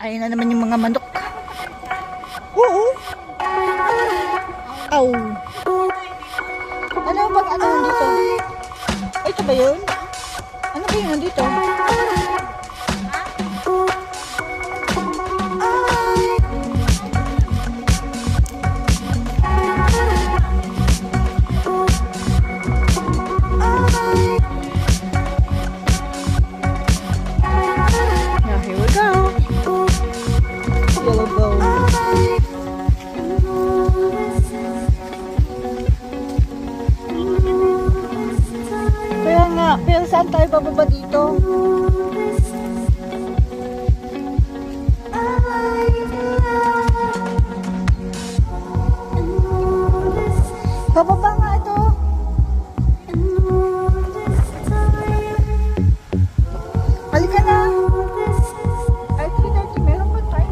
Ayun na naman yung mga manok. Oo. Aw. Ano bang ano dito? Ay, ito ba yun? Ano ba yun nandito? Pero saan tayo bababa dito? Bababa nga ito. Halika na. Ay, 3:30. Meron pa tayo.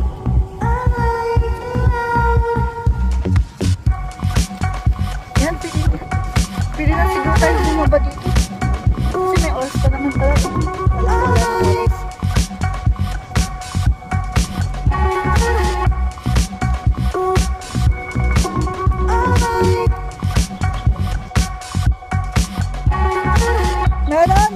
Yan, pili na siguro tayo bumaba dito. Kasi may oras pa naman pala. Wala oras. Meron!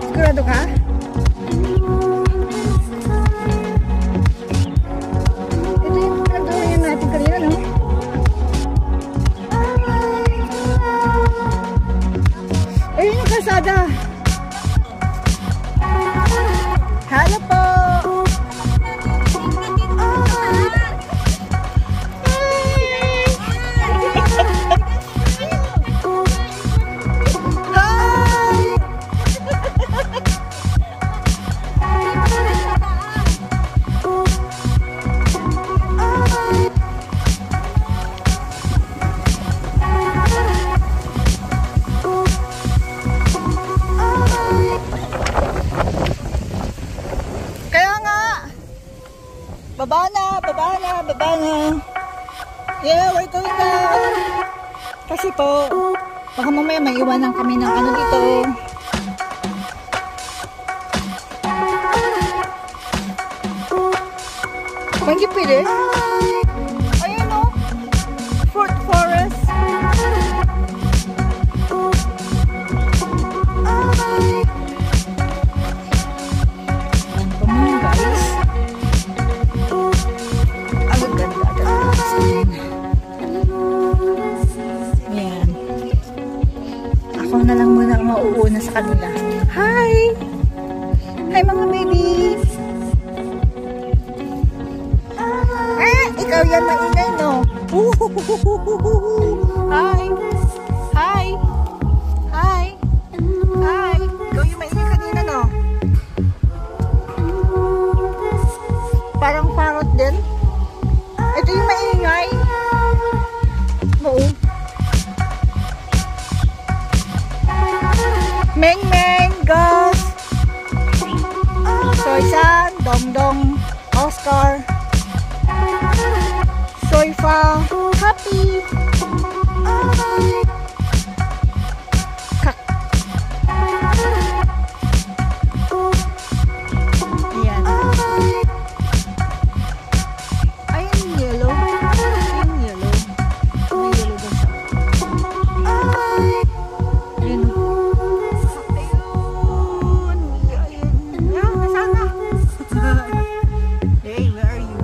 Sigurado ka? Ito yung pinagdawin natin kanina, no? Ayun yung kalsada. Hello po! Baba na. Yeah, we're going down. Kasi po, baka mamaya may iwanan kami ng ano dito. Hindi pwede. Ayun o. Fruit forest. Ako na lang muna ang mauuna sa kanila. Hi! Hi mga babies! Ikaw yan maingay, no? Hi! Hi! Hi! Hi! Ikaw yung maingay kanina, no? Parang parrot din. Ito yung maingay. Oo. Meng Meng, Gus, Soy-san, Dong-dong, Oscar, Soy-fa, Happy, Kak. Ayan. Ayun, yellow. Ayun, yellow. May yellow ba siya? Ayun. Hey, where are you?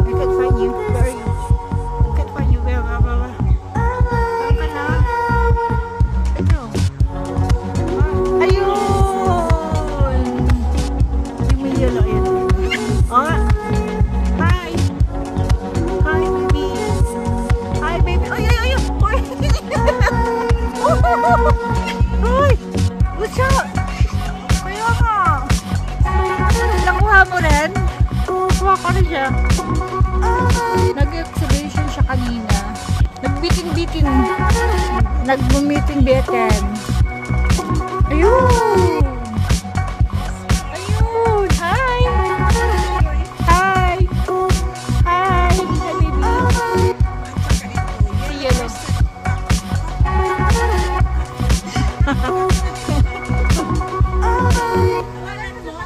I can't find you. Where are you? I can't find you. Where? Saan ka na? Ito. Ayun! Yung may yellow. Ayun. Oh. Hi! Hi, baby. Hi, baby. Ay! Ay! Uy! What's up? Kaya nga. Nakuha mo rin? Nakuha na siya. Nag-exhibition siya kanina. Nagbitin-bitin. Nagbumitin-bitin. Ayun! Ayun! Hi! Hi! Hi! Hi, baby! Si Yellow.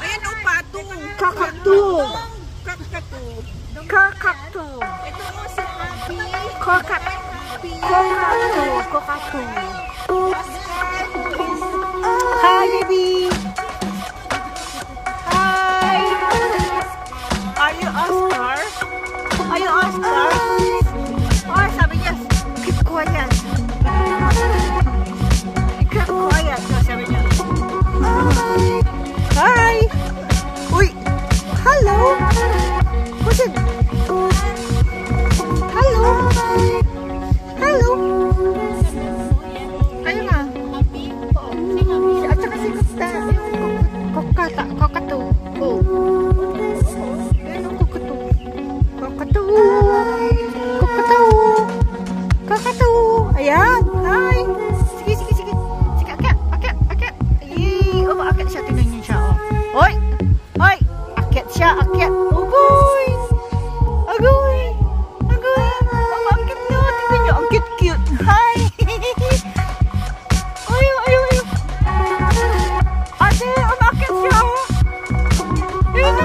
Ayan o, pato. Kakaktu! Kakatu. Kakaktu! Ito mo si Happy. Kokaktu! Hi, baby! Hi! Are you Oscar? Are you Oscar? Oh, sabi niya, keep quiet. Keep quiet. Oh, sabi niya. Hi! Uy! Hello! Who's it? Hello! Hello! Ayun nga. At saka si Kokatu. Oh. Ayun ang Kokatu. Kokatu. Kokatu. Kokatu. Ayan. Hi. Sige. Sige, akyat. Ay, akyat siya. Tingnan niyo siya. Oh. Hoy. Akyat siya. Agoy. Akyat niyo. Tingnan niyo. Ang cute. Hi. Ayaw. Ate, umakyat siya. Ayun o.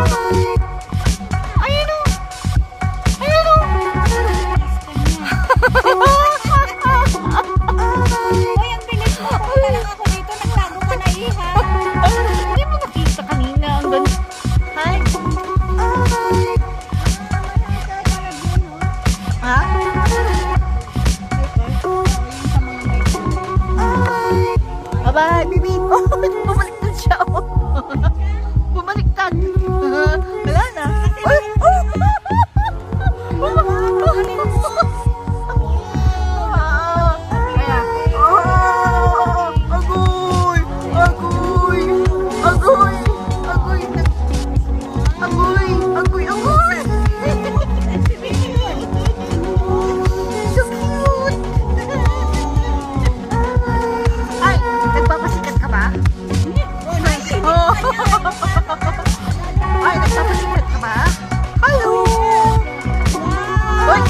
Uy, ang bilis mo. Punta lang ako dito. Nagtago ka na, Iha. Hindi mo nakita kanina. Ang ganda. Hi. Ha? Bye-bye, baby. Oh, bumaliktad siya. Bumaliktad. Wala na. Ay, Agoy. So cute. Ay, nagpapasikat ka ba? Oh. Ay, nagpapasikat ka ba? Hello. Oy.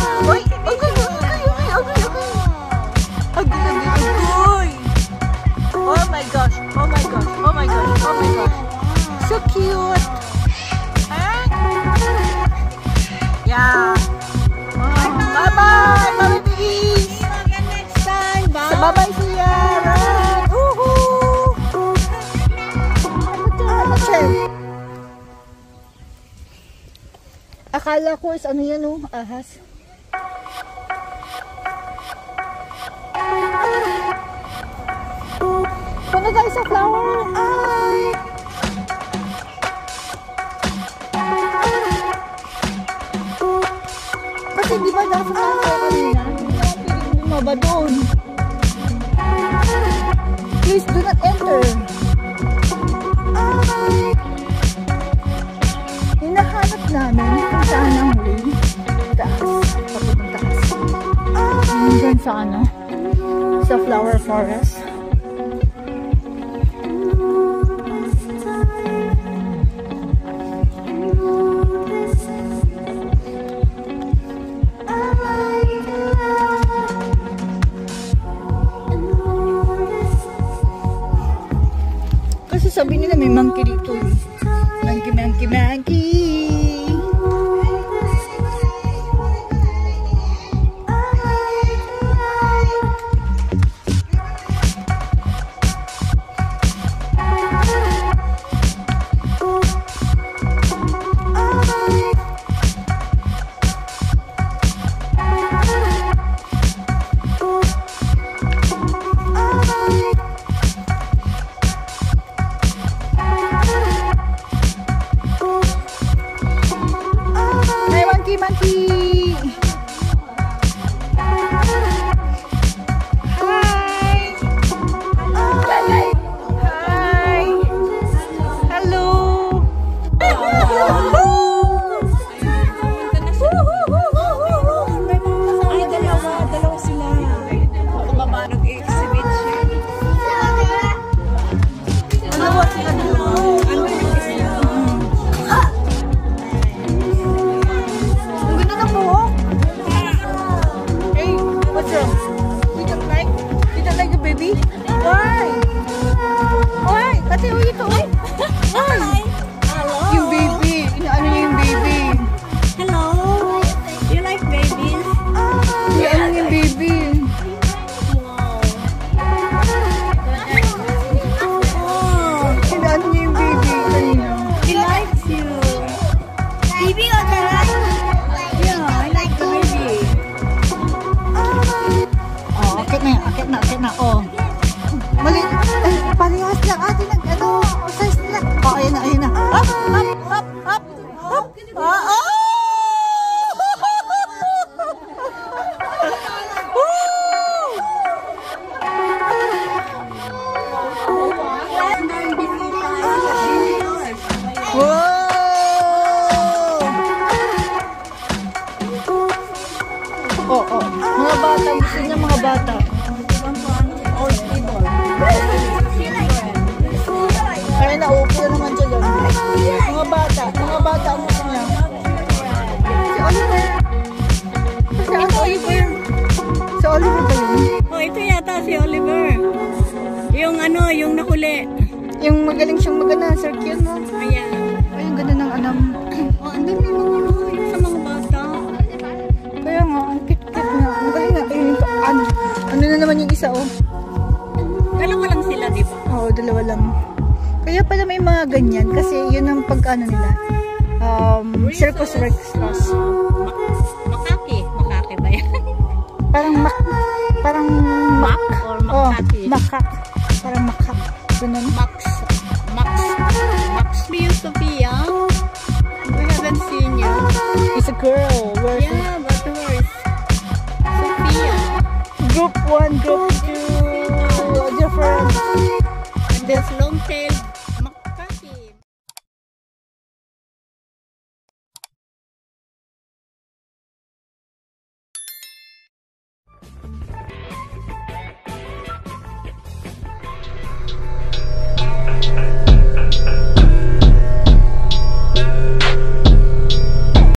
Agoy. Oh my gosh. So cute. Yeah. Bye-bye, babies. See you again next time. Bye. Bye-bye, Sierra. Woohoo! Akala ko is ano yan, oh, ahas. Punta tayo sa flower. Kasi di ba dapat tayo kanina? Bumaba doon. Please do not enter. Hinahanap namin kung saan ang way. Taas. Papuntang taas. Hanggang sa ano? Sa flower forest. Kasi sabi nila may monkey dito. Monkey. Monkey. Hi. Hello. Cirque yun, no? Ayan. Ay, ang ganda ng anam. Oh, ang dami mga sa mga bata. Kaya nga, ang cute-cute nga. Magaling natin yung ano na naman yung isa, oh. Dalawa lang sila, di ba? Oo, dalawa lang. Kaya pala may mga ganyan kasi yun ang pagkano nila. Circus Rex. Makaki. Makaki ba yan? Parang Mak or oh, makaki? makak. Parang makak. Ganun. Max Mia Sophia. We haven't seen you. It's a girl.